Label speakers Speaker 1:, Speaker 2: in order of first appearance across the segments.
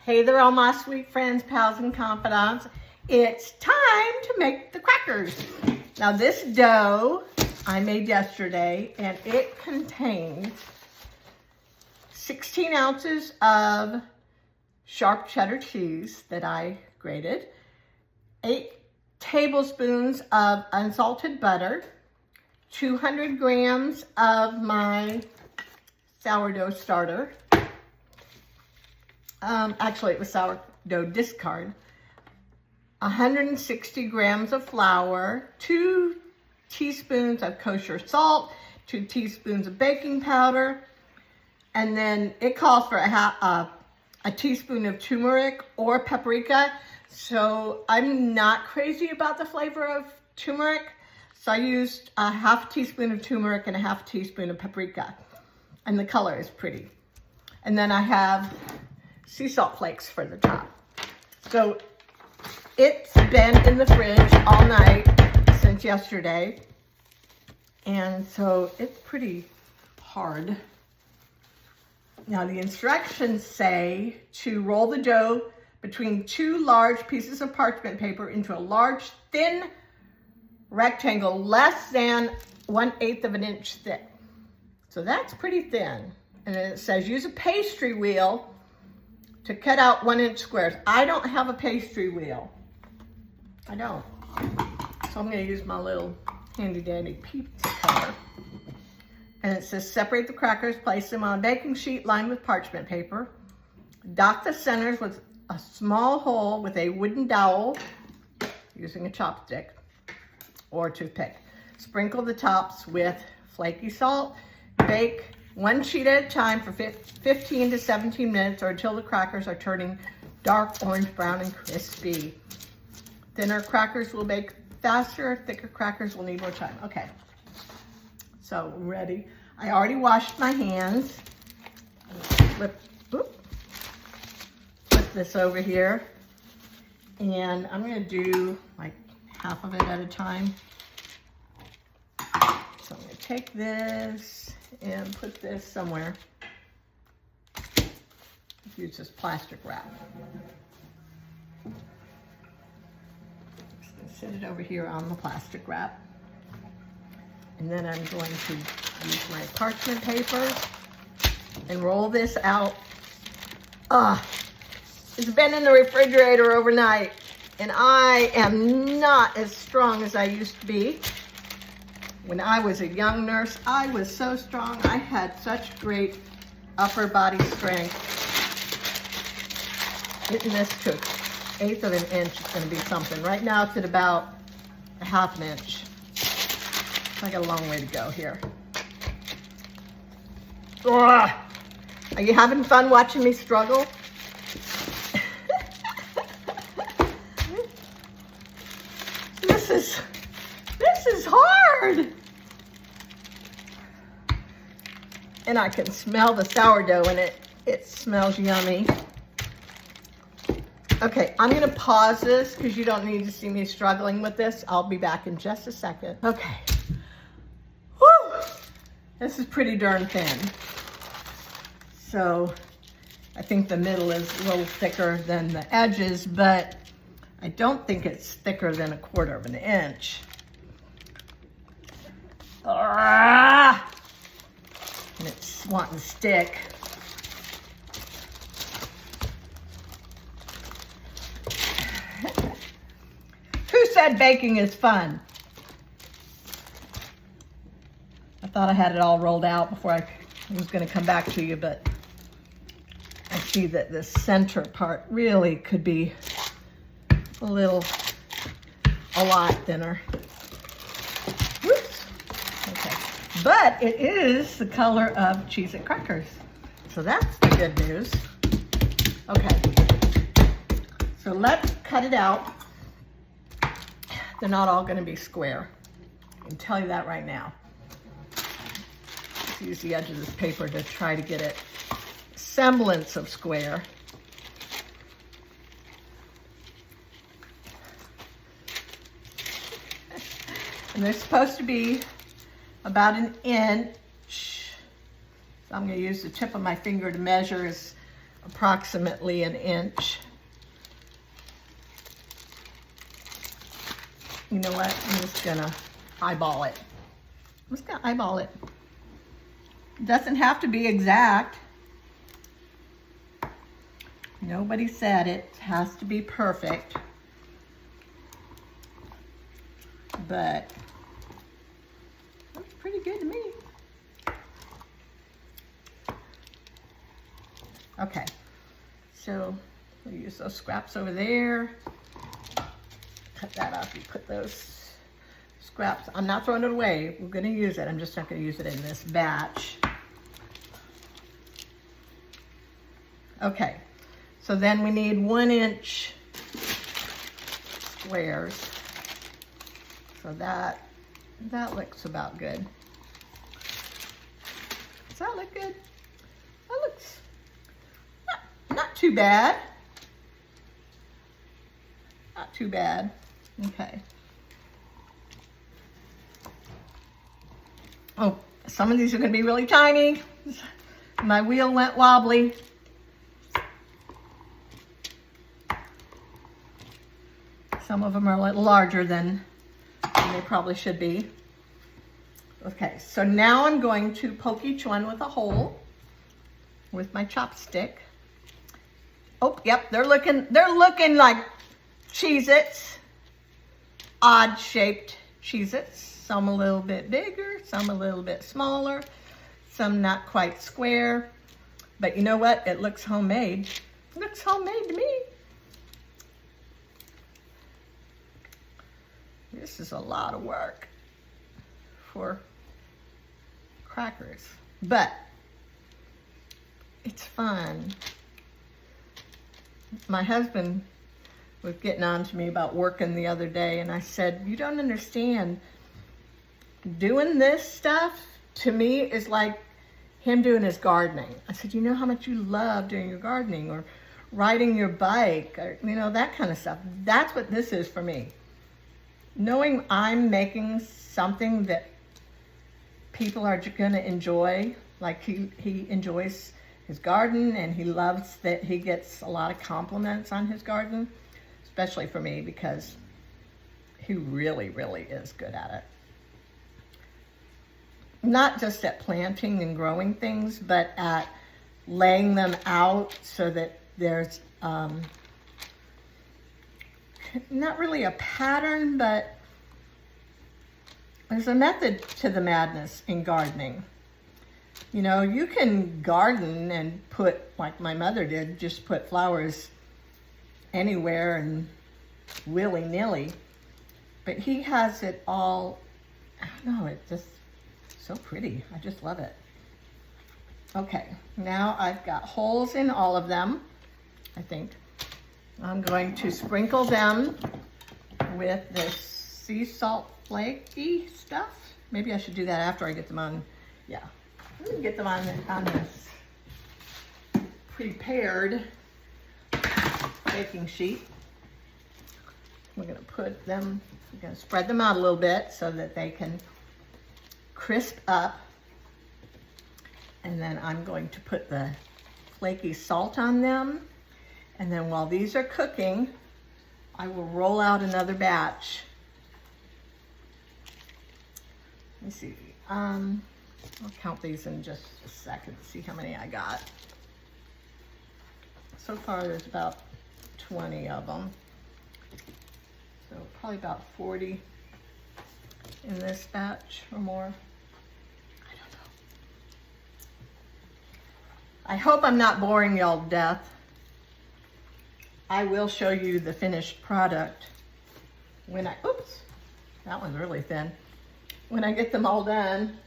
Speaker 1: Hey there, all my sweet friends, pals, and confidants. It's time to make the crackers. Now this dough I made yesterday, and it contains 16 ounces of sharp cheddar cheese that I grated, 8 tablespoons of unsalted butter, 200 grams of my sourdough starter. Actually, it was sourdough discard. 160 grams of flour, 2 teaspoons of kosher salt, 2 teaspoons of baking powder, and then it calls for a teaspoon of turmeric or paprika. So I'm not crazy about the flavor of turmeric, so I used a half teaspoon of turmeric and a half teaspoon of paprika, and the color is pretty. And then I have sea salt flakes for the top. So it's been in the fridge all night since yesterday, and so it's pretty hard. Now the instructions say to roll the dough between 2 large pieces of parchment paper into a large thin rectangle less than 1/8 of an inch thick. So that's pretty thin. And then it says use a pastry wheel to cut out 1-inch squares. I don't have a pastry wheel. I don't. So I'm gonna use my little handy dandy pizza cutter. And it says separate the crackers, place them on a baking sheet lined with parchment paper. Dot the centers with a small hole with a wooden dowel, using a chopstick or toothpick. Sprinkle the tops with flaky salt. Bake 1 sheet at a time for 15 to 17 minutes or until the crackers are turning dark orange brown and crispy. Thinner crackers will bake faster, thicker crackers will need more time. Okay, so ready. I already washed my hands. Flip this over here. And I'm gonna do like half of it at a time. So I'm gonna take this and put this somewhere. Use this plastic wrap. Set it over here on the plastic wrap. And then I'm going to use my parchment paper and roll this out. It's been in the refrigerator overnight, and I am not as strong as I used to be. When I was a young nurse, I was so strong. I had such great upper body strength. Getting this to 1/8 of an inch is gonna be something. Right now it's at about a 1/2 inch. I got a long way to go here. Ugh. Are you having fun watching me struggle? This is hard. And I can smell the sourdough in it. It smells yummy. Okay, I'm gonna pause this because you don't need to see me struggling with this. I'll be back in just a second. Okay. Whew. This is pretty darn thin. So I think the middle is a little thicker than the edges, but I don't think it's thicker than 1/4 of an inch. And it's wanting to stick. Who said baking is fun? I thought I had it all rolled out before I was going to come back to you, but I see that the center part really could be a lot thinner. Whoops. Okay. But it is the color of cheese and crackers. So that's the good news. Okay. So let's cut it out. They're not all going to be square. I can tell you that right now. Let's use the edge of this paper to try to get it semblance of square. And they're supposed to be about 1 inch. So I'm going to use the tip of my finger to measure as approximately an inch. You know what? I'm just gonna eyeball it. I'm just gonna eyeball it. It doesn't have to be exact. Nobody said it has to be perfect. But looks pretty good to me. Okay, so we'll use those scraps over there. Cut that off. You put those scraps. I'm not throwing it away. We're going to use it. I'm just not going to use it in this batch. Okay, so then we need 1 inch squares. So that looks about good. Does that look good? That looks not too bad. Not too bad. Okay. Oh, some of these are going to be really tiny. My wheel went wobbly. Some of them are a little larger than they probably should be. Okay, so now I'm going to poke each one with a hole with my chopstick. Oh, yep, they're looking like Cheez-Its, odd shaped Cheez-Its. Some a little bit bigger, some a little bit smaller, some not quite square. But you know what? It looks homemade. It looks homemade to me. This is a lot of work for crackers, but it's fun. My husband was getting on to me about working the other day, and I said, you don't understand. Doing this stuff to me is like him doing his gardening. I said, you know how much you love doing your gardening or riding your bike or, you know, that kind of stuff. That's what this is for me. Knowing I'm making something that people are going to enjoy, like he enjoys his garden and he loves that he gets a lot of compliments on his garden, especially for me because he really, really is good at it. Not just at planting and growing things, but at laying them out so that there's not really a pattern, but there's a method to the madness in gardening. You know, you can garden and put, like my mother did, just put flowers anywhere and willy-nilly. But he has it all, I don't know, it's just so pretty. I just love it. Okay, now I've got holes in all of them, I think. I'm going to sprinkle them with this sea salt flaky stuff. Maybe I should do that after I get them on. Yeah, let me get them on this prepared baking sheet. We're going to put them, we're going to spread them out a little bit so that they can crisp up. And then I'm going to put the flaky salt on them. And then while these are cooking, I will roll out another batch. Let me see. I'll count these in just a second to see how many I got. So far, there's about 20 of them. So probably about 40 in this batch or more. I don't know. I hope I'm not boring y'all to death. I will show you the finished product when I, oops, that one's really thin. When I get them all done.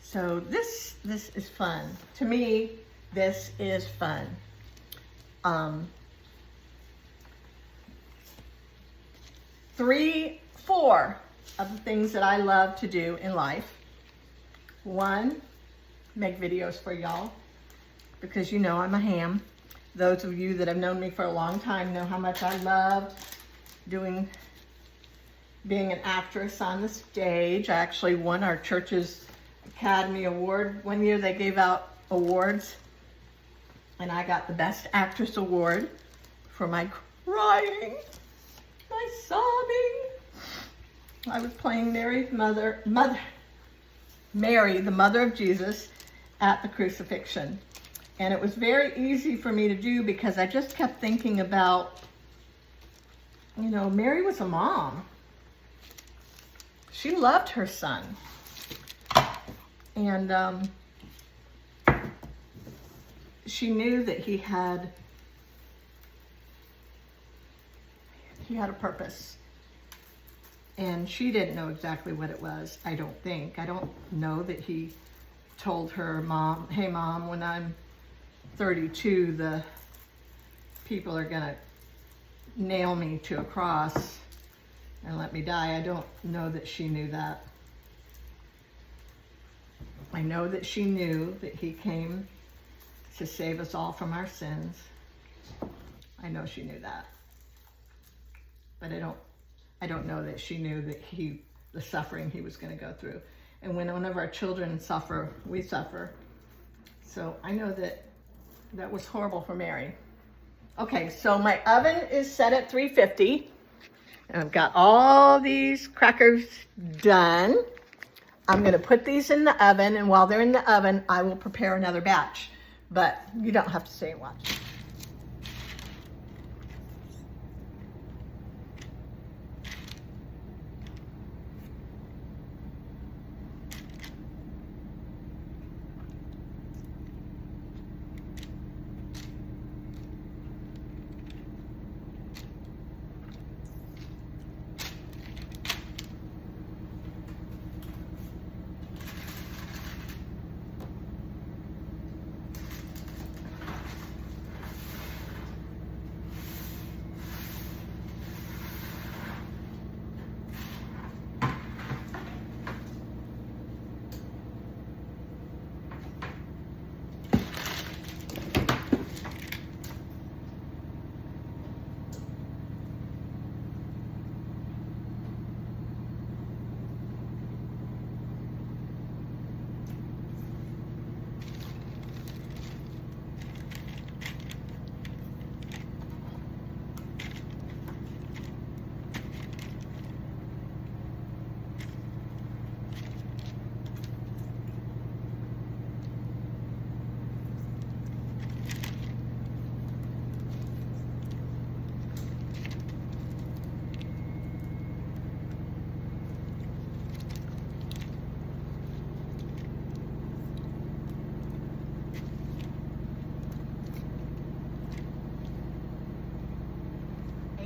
Speaker 1: So this is fun. To me, this is fun. 4 of the things that I love to do in life. 1, make videos for y'all. Because you know I'm a ham. Those of you that have known me for a long time know how much I loved being an actress on the stage. I actually won our church's Academy Award. One year they gave out awards, and I got the Best Actress Award for my crying, my sobbing. I was playing Mary, the mother of Jesus, at the crucifixion. And it was very easy for me to do because I just kept thinking about, you know, Mary was a mom. She loved her son. And she knew that he had a purpose. And she didn't know exactly what it was, I don't think. I don't know that he told her, Mom, hey Mom, when I'm 32, the people are gonna nail me to a cross and let me die. I don't know that she knew that. I know that she knew that he came to save us all from our sins. I know she knew that. But I don't know that she knew that the suffering he was going to go through. And when one of our children suffer, we suffer. So I know that was horrible for Mary. Okay, so my oven is set at 350. And I've got all these crackers done. I'm going to put these in the oven, and while they're in the oven, I will prepare another batch. But you don't have to stay and watch.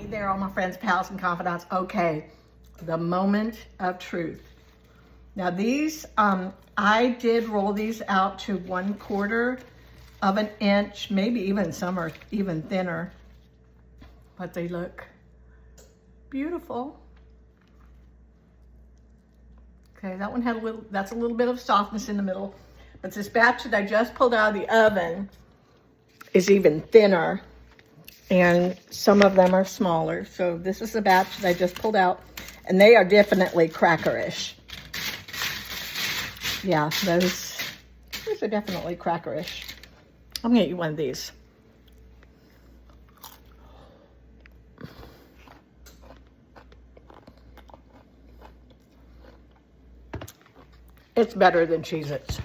Speaker 1: There, all my friends, pals, and confidants. Okay, the moment of truth. Now these, I did roll these out to 1/4 of an inch, maybe even some are even thinner, but they look beautiful. Okay, that one had that's a little bit of softness in the middle, but this batch that I just pulled out of the oven is even thinner. And some of them are smaller. So this is the batch that I just pulled out, and they are definitely crackerish. Yeah, those are definitely crackerish. I'm gonna get you one of these. It's better than Cheez-Its.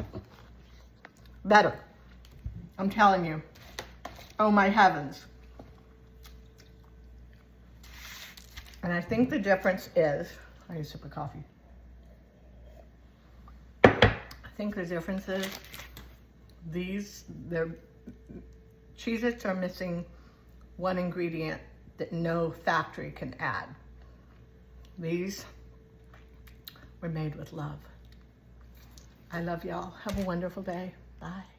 Speaker 1: Better. I'm telling you. Oh my heavens. And I think the difference is, I need a sip of coffee. I think the difference is their Cheez-Its are missing one ingredient that no factory can add. These were made with love. I love y'all. Have a wonderful day. Bye.